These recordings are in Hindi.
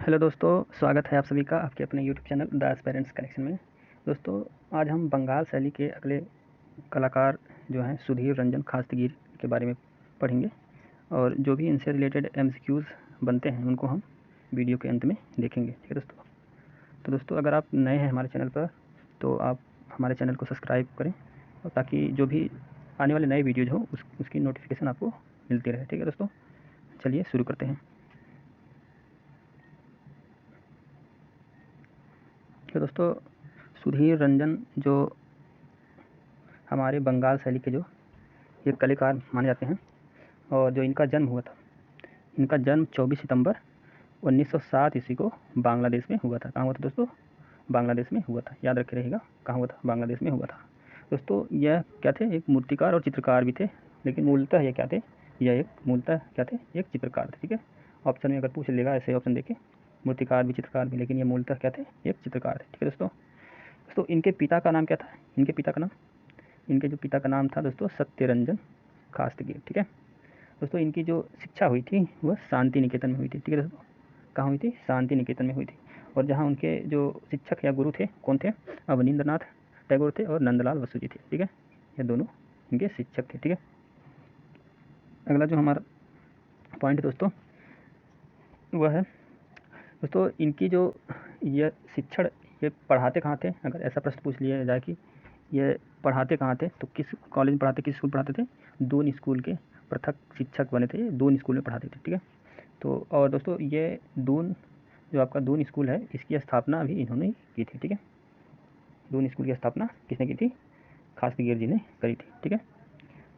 हेलो दोस्तों, स्वागत है आप सभी का आपके अपने YouTube channel the aspirants collection में। दोस्तों, आज हम बंगाल शैली के अगले कलाकार जो हैं सुधीर रंजन खास्तगीर के बारे में पढ़ेंगे और जो भी इनसे रिलेटेड एमसीक्यूज़ बनते हैं उनको हम वीडियो के अंत में देखेंगे। ठीक है दोस्तों। तो दोस्तों, अगर आप नए हैं हमारे चैनल पर तो आप हमारे चैनल को सब्सक्राइब करें और ताकि जो भी आने वाले नए वीडियोज़ हो उसकी नोटिफिकेशन आपको मिलती रहे। ठीक है दोस्तों, चलिए शुरू करते हैं। तो दोस्तों, सुधीर रंजन जो हमारे बंगाल शैली के जो ये कलाकार माने जाते हैं और जो इनका जन्म हुआ था, इनका जन्म 24 सितंबर 1907 ईस्वी को बांग्लादेश में हुआ था। कहाँ हुआ था दोस्तों? बांग्लादेश में हुआ था। याद रखे रहेगा, कहाँ हुआ था? बांग्लादेश में हुआ था। दोस्तों, यह क्या थे? एक मूर्तिकार और चित्रकार भी थे, लेकिन मूलतः ये क्या थे? यह एक मूलतः क्या थे? एक चित्रकार थे। ठीक है, ऑप्शन में अगर पूछ लेगा ऐसे ऑप्शन देखे, मूर्तिकार भी चित्रकार भी, लेकिन ये मूलतः क्या थे? एक चित्रकार थे। ठीक है दोस्तों। दोस्तों, इनके पिता का नाम क्या था? इनके पिता का नाम, इनके जो पिता का नाम था दोस्तों सत्यरंजन खास्तगीर। ठीक है दोस्तों, इनकी जो शिक्षा हुई थी वह शांति निकेतन में हुई थी। ठीक है दोस्तों, कहाँ हुई थी? शांति निकेतन में हुई थी। और जहाँ उनके जो शिक्षक या गुरु थे कौन थे? अवनींद्रनाथ टैगोर थे और नंदलाल वसु जी थे। ठीक है, ये दोनों इनके शिक्षक थे। ठीक है, अगला जो हमारा पॉइंट है दोस्तों वह है दोस्तों इनकी जो यह शिक्षण, ये पढ़ाते कहाँ थे? अगर ऐसा प्रश्न पूछ लिया जाए कि ये पढ़ाते कहाँ थे, तो किस कॉलेज में पढ़ाते, किस स्कूल पढ़ाते थे? दून स्कूल के पृथक शिक्षक बने थे, दून स्कूल में पढ़ाते थे। ठीक है, तो और दोस्तों ये दून जो आपका दून स्कूल है इसकी स्थापना भी इन्होंने की थी। ठीक है, दून स्कूल की स्थापना किसने की थी? खास्तगीर जी ने करी थी। ठीक है,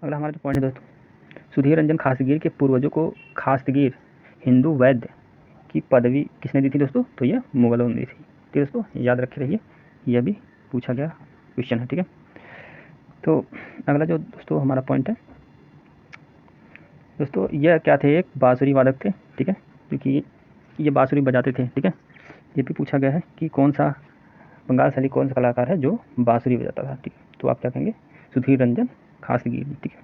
अगला हमारा जो पॉइंट है दोस्तों, सुधीर रंजन खास्तगीर के पूर्वजों को खास्तगीर हिंदू वैद्य की पदवी किसने दी थी दोस्तों? तो यह मुगलों ने दी थी। ठीक है दोस्तों, याद रखे रहिए, यह भी पूछा गया क्वेश्चन है। ठीक है, तो अगला जो दोस्तों हमारा पॉइंट है दोस्तों, यह क्या थे? एक बांसुरी वादक थे। ठीक है, क्योंकि ये बांसुरी बजाते थे। ठीक है, ये भी पूछा गया है कि कौन सा बंगाल शैली कौन सा कलाकार है जो बांसुरी बजाता था। ठीक है, तो आप क्या कहेंगे? सुधीर रंजन खास्तगीर। ठीक है,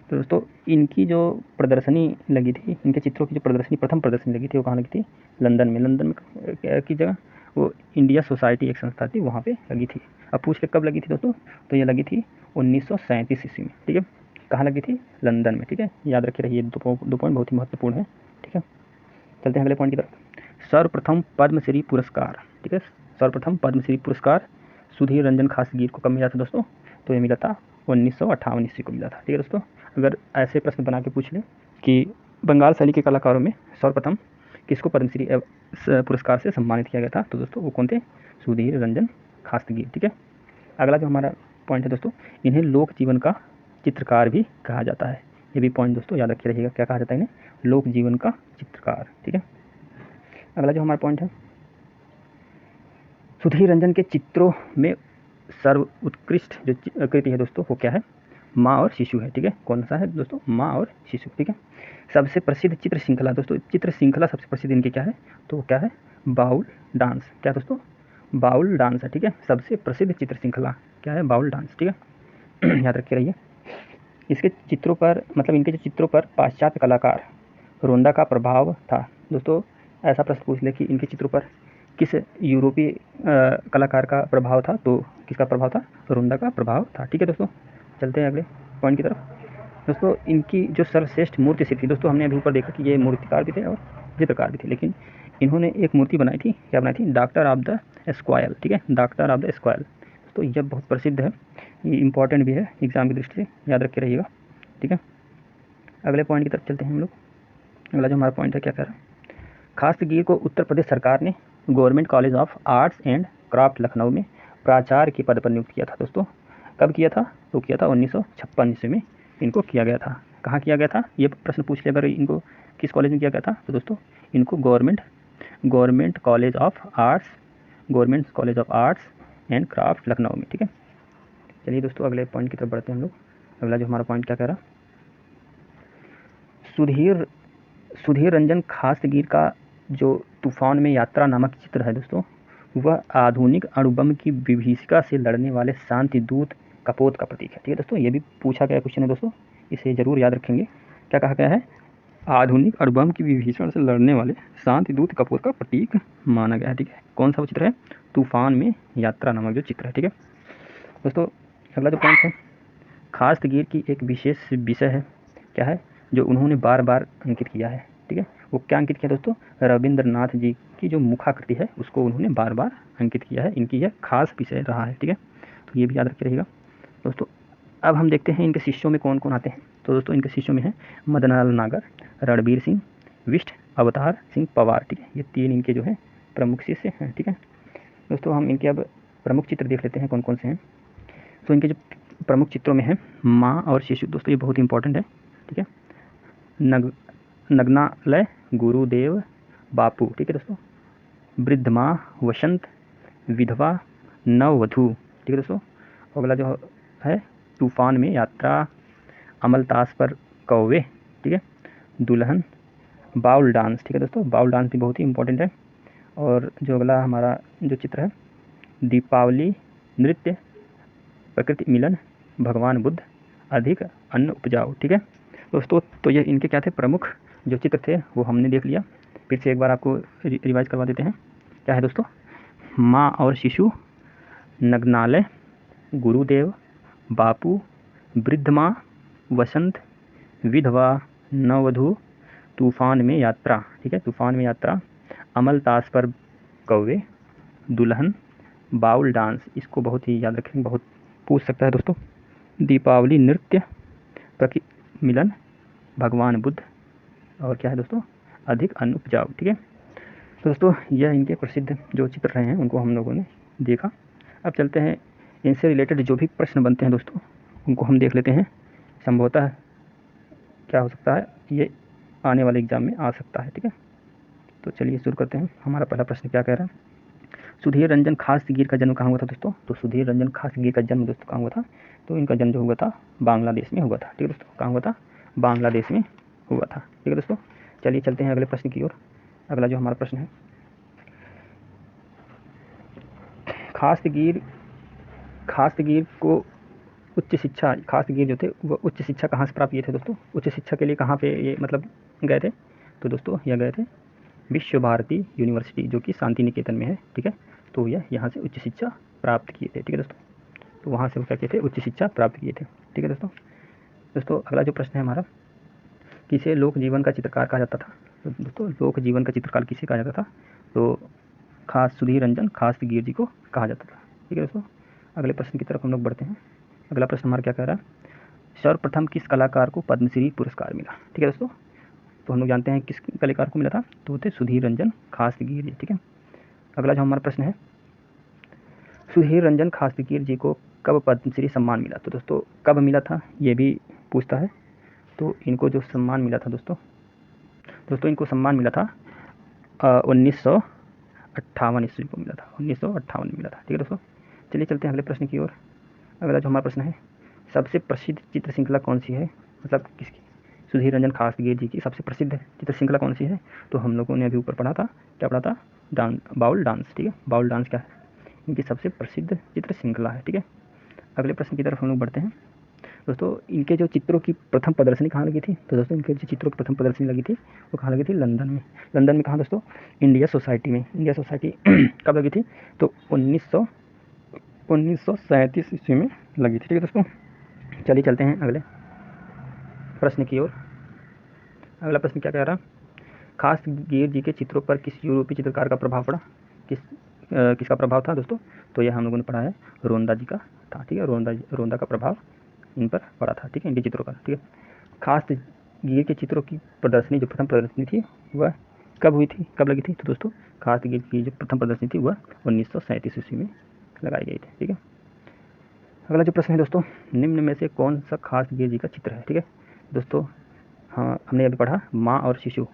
तो दोस्तों इनकी जो प्रदर्शनी लगी थी, इनके चित्रों की जो प्रदर्शनी, प्रथम प्रदर्शनी लगी थी वो कहाँ लगी थी? लंदन में। लंदन में की जगह वो इंडिया सोसाइटी एक संस्था थी, वहाँ पे लगी थी। अब पूछ ले कब लगी थी दोस्तों? तो ये लगी थी 1937 ईस्वी में। ठीक है, कहाँ लगी थी? लंदन में। ठीक है, याद रखे रहिए, दो पॉइंट बहुत ही महत्वपूर्ण है। ठीक है, चलते हैं अगले पॉइंट की तरफ। सर्वप्रथम पद्मश्री पुरस्कार। ठीक है, सर्वप्रथम पद्मश्री पुरस्कार सुधीर रंजन खास्तगीर को कब मिला था दोस्तों? तो ये मिला था 1958 ईस्वी को मिला था। ठीक है दोस्तों, अगर ऐसे प्रश्न बना के पूछ ले कि बंगाल शैली के कलाकारों में सर्वप्रथम किसको पद्मश्री पुरस्कार से सम्मानित किया गया था, तो दोस्तों वो कौन थे? सुधीर रंजन खास्तगीर। ठीक है, अगला जो हमारा पॉइंट है दोस्तों, इन्हें लोक जीवन का चित्रकार भी कहा जाता है। ये भी पॉइंट दोस्तों याद रखे रहिएगा, क्या कहा जाता है इन्हें? लोक जीवन का चित्रकार। ठीक है, अगला जो हमारा पॉइंट है, सुधीर रंजन के चित्रों में सर्व उत्कृष्ट जो कृति है दोस्तों वो क्या है? माँ और शिशु है। ठीक है, कौन सा है दोस्तों? माँ और शिशु। ठीक है, सबसे प्रसिद्ध चित्र श्रृंखला दोस्तों, चित्र श्रृंखला सबसे प्रसिद्ध इनकी क्या है? तो वो क्या है? बाउल डांस। क्या दोस्तों? बाउल डांस है। ठीक है, सबसे प्रसिद्ध चित्र श्रृंखला क्या है? बाउल डांस। ठीक है याद रखे रहिए। इसके चित्रों पर, मतलब इनके जो चित्रों पर पाश्चात्य कलाकार रोंदा का प्रभाव था। दोस्तों ऐसा प्रश्न पूछ ले कि इनके चित्रों पर किस यूरोपीय कलाकार का प्रभाव था, तो किसका प्रभाव था? रोंदा का प्रभाव था। ठीक है दोस्तों, चलते हैं अगले पॉइंट की तरफ। दोस्तों इनकी जो सर्वश्रेष्ठ मूर्ति शिल्पी, दोस्तों हमने अभी ऊपर देखा कि ये मूर्तिकार भी थे और चित्रकार भी थे, लेकिन इन्होंने एक मूर्ति बनाई थी। क्या बनाई थी? Doctor of the square. ठीक है, डॉक्टर ऑफ द स्क्वायर। तो यह बहुत प्रसिद्ध है, ये इंपॉर्टेंट भी है एग्जाम की दृष्टि से, याद रखे रहिएगा। ठीक है, अगले पॉइंट की तरफ चलते हैं हम लोग। अगला जो हमारा पॉइंट है क्या कह रहा है, खास्तगीर को उत्तर प्रदेश सरकार ने government college of arts and craft Lucknow में प्राचार्य के पद पर नियुक्त किया था। दोस्तों कब किया था? तो किया था 1956 ईस्वी में इनको किया गया था। कहाँ किया गया था? ये प्रश्न पूछ लिया अगर इनको किस कॉलेज में किया गया था, तो दोस्तों इनको government college of arts and craft Lucknow में। ठीक है, चलिए दोस्तों अगले पॉइंट की तरफ बढ़ते हैं हम लोग। अगला जो हमारा पॉइंट क्या कह रहा, सुधीर रंजन खास्तगीर का जो तूफान में यात्रा नामक चित्र है दोस्तों, वह आधुनिक अणुबम की विभीषिका से लड़ने वाले शांति दूत कपोत का प्रतीक है। ठीक है दोस्तों, ये भी पूछा गया क्वेश्चन है दोस्तों, इसे जरूर याद रखेंगे। क्या कहा गया है? आधुनिक अणुबम की विभीषण से लड़ने वाले शांति दूत कपूर का प्रतीक माना गया है। ठीक है, कौन सा वो चित्र है? तूफान में यात्रा नामक जो चित्र है। ठीक है दोस्तों, अगला जो पॉइंट है, खास्तगीर की एक विशेष विषय है, क्या है, जो उन्होंने बार बार अंकित किया है। ठीक है, वो क्या अंकित किया दोस्तों? रविंद्रनाथ जी की जो मुखाकृति है उसको उन्होंने बार बार अंकित किया है, इनकी यह खास विषय रहा है। ठीक है, तो ये भी याद रखे रहिएगा दोस्तों। अब हम देखते हैं इनके शिष्यों में कौन कौन आते हैं। तो दोस्तों इनके शिष्यों में है मदनलाल नागर, रणबीर सिंह, विष्ट अवतार सिंह पवार। ठीक है, ये 3 इनके जो है प्रमुख शिष्य हैं। ठीक है दोस्तों, हम इनके अब प्रमुख चित्र देख लेते हैं कौन कौन से हैं। तो इनके जो प्रमुख चित्रों में है माँ और शिशु। दोस्तों ये बहुत इंपॉर्टेंट है। ठीक है, नग्नालय, गुरुदेव, बापू। ठीक है दोस्तों, वृद्ध माँ, वसंत, विधवा, नववधू। ठीक है दोस्तों, अगला जो है तूफान में यात्रा, अमलतास पर कौवे। ठीक है, दुल्हन, बाउल डांस। ठीक है दोस्तों, बाउल डांस भी बहुत ही इंपॉर्टेंट है। और जो अगला हमारा जो चित्र है दीपावली नृत्य, प्रकृति मिलन, भगवान बुद्ध, अधिक अन्न उपजाऊ। ठीक है दोस्तों, तो ये इनके क्या थे प्रमुख जो चित्र थे वो हमने देख लिया। फिर से एक बार आपको रिवाइज करवा देते हैं। क्या है दोस्तों? माँ और शिशु, नग्नालय, गुरुदेव, बापू, वृद्ध माँ, वसंत, विधवा, नववधू, तूफान में यात्रा। ठीक है, तूफान में यात्रा, अमलतास पर कौवे, दुल्हन, बाउल डांस। इसको बहुत ही याद रखें, बहुत पूछ सकता है दोस्तों। दीपावली नृत्य, प्रकृति मिलन, भगवान बुद्ध, और क्या है दोस्तों? अधिक अन्न उपजाऊ। ठीक है, तो दोस्तों यह इनके प्रसिद्ध जो चित्र रहे हैं उनको हम लोगों ने देखा। अब चलते हैं इनसे रिलेटेड जो भी प्रश्न बनते हैं दोस्तों उनको हम देख लेते हैं। संभवतः क्या हो सकता है, ये आने वाले एग्जाम में आ सकता है। ठीक है, तो चलिए शुरू करते हैं। हमारा पहला प्रश्न क्या कह रहा है? सुधीर रंजन खास्तगीर का जन्म कहाँ हुआ था दोस्तों? तो सुधीर रंजन खास्तगीर का जन्म दोस्तों कहाँ हुआ था? तो इनका जन्म जो हुआ था बांग्लादेश में हुआ था। ठीक है दोस्तों, कहाँ हुआ था? बांग्लादेश में हुआ था। ठीक है दोस्तों, चलिए चलते हैं अगले प्रश्न की ओर। अगला जो हमारा प्रश्न है, खास्तगीर को उच्च शिक्षा, खास्तगीर जो थे वो उच्च शिक्षा कहाँ से प्राप्त किए थे दोस्तों? उच्च शिक्षा के लिए कहाँ पे ये मतलब गए थे? तो दोस्तों यह गए थे विश्व भारती यूनिवर्सिटी जो कि शांति निकेतन में है। ठीक है, तो यह यहाँ से उच्च शिक्षा प्राप्त किए थे। ठीक है दोस्तों, तो वहाँ से वो क्या किए थे? उच्च शिक्षा प्राप्त किए थे। ठीक है दोस्तों अगला जो प्रश्न है हमारा, किसे लोक जीवन का चित्रकार कहा जाता था? तो दोस्तों लोक जीवन का चित्रकार किसे कहा जाता था? तो खास सुधीर रंजन खास्तगीर जी को कहा जाता था। ठीक है दोस्तों, अगले प्रश्न की तरफ हम लोग बढ़ते हैं। अगला प्रश्न हमारा क्या कह रहा है? सर्वप्रथम किस कलाकार को पद्मश्री पुरस्कार मिला? ठीक है दोस्तों, तो हम लोग जानते हैं किस कलाकार को मिला था, तो वो थे सुधीर रंजन खास्तगीर जी। ठीक है, अगला जो हमारा प्रश्न है, सुधीर रंजन खास्तगीर जी को कब पद्मश्री सम्मान मिला? तो दोस्तों कब मिला था ये भी पूछता है। तो इनको जो सम्मान मिला था दोस्तों इनको सम्मान मिला था 1958 ईस्वी को मिला था। 1958 में मिला था। ठीक है दोस्तों, चलिए चलते हैं अगले प्रश्न की ओर। अगला जो हमारा प्रश्न है, सबसे प्रसिद्ध चित्र श्रृंखला कौन सी है? मतलब किसकी? सुधीर रंजन खास्तगीर जी की सबसे प्रसिद्ध चित्र श्रृंखला कौन सी है? तो हम लोगों ने अभी ऊपर पढ़ा था, क्या पढ़ा था? बाउल डांस। ठीक है, बाउल डांस क्या है? इनकी सबसे प्रसिद्ध चित्र श्रृंखला है। ठीक है, अगले प्रश्न की तरफ हम लोग बढ़ते हैं। दोस्तों इनके जो चित्रों की प्रथम प्रदर्शनी कहाँ लगी थी? तो दोस्तों इनके जो चित्रों की प्रथम प्रदर्शनी लगी थी वो कहाँ लगी थी? लंदन में। लंदन में कहाँ दोस्तों? इंडिया सोसाइटी में। इंडिया सोसाइटी कब लगी थी? तो 1937 ईस्वी में लगी थी। ठीक है दोस्तों, चलिए चलते हैं अगले प्रश्न की ओर। अगला प्रश्न क्या कह रहा? खास्तगीर जी के चित्रों पर किस यूरोपीय चित्रकार का प्रभाव पड़ा? किसका प्रभाव था दोस्तों? तो यह हम लोगों ने पढ़ा है रोंदा जी का था। ठीक है, रोंदा का प्रभाव इन पर पड़ा था। ठीक है, इनके चित्रों का। ठीक है, खास्तगीर के चित्रों की प्रदर्शनी जो प्रथम प्रदर्शनी थी वह कब हुई थी, कब लगी थी? तो दोस्तों खास्तगीर की जो प्रथम प्रदर्शनी थी वह 1937 ईस्वी में लगाई गई थी। ठीक है, अगला जो प्रश्न है दोस्तों, निम्न में से कौन सा खास्तगीर जी का चित्र है? ठीक है दोस्तों, हाँ हमने अभी पढ़ा माँ और शिशु,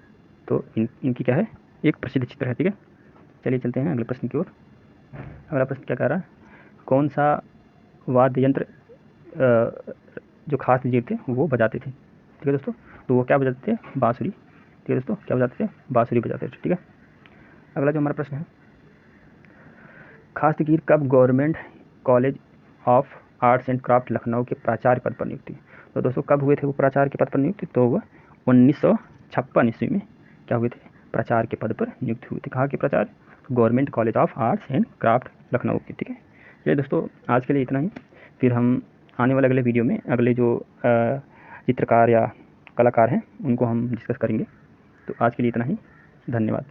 तो इनकी क्या है? एक प्रसिद्ध चित्र है। ठीक है, चलिए चलते हैं अगले प्रश्न की ओर। अगला प्रश्न क्या कह रहा है? कौन सा वाद्य यंत्र जो खास्तगीर थे वो बजाते थे? ठीक है दोस्तों, तो वो क्या बजाते थे? बांसुरी। ठीक है दोस्तों, क्या बजाते थे? बांसुरी बजाते थे। ठीक है, अगला जो हमारा प्रश्न है, खास्तगीर कब government college of arts and craft Lucknow के प्राचार्य पद पर नियुक्त हुई? तो दोस्तों कब हुए थे वो प्राचार्य के पद पर नियुक्त? तो वह 1956 ईस्वी में क्या हुए थे, प्राचार्य के पद पर नियुक्त हुए थे। कहाँ के प्राचार्य, government college of arts and craft Lucknow के। ठीक है, ये दोस्तों आज के लिए इतना ही। फिर हम आने वाले अगले वीडियो में अगले जो चित्रकार या कलाकार हैं उनको हम डिस्कस करेंगे। तो आज के लिए इतना ही, धन्यवाद।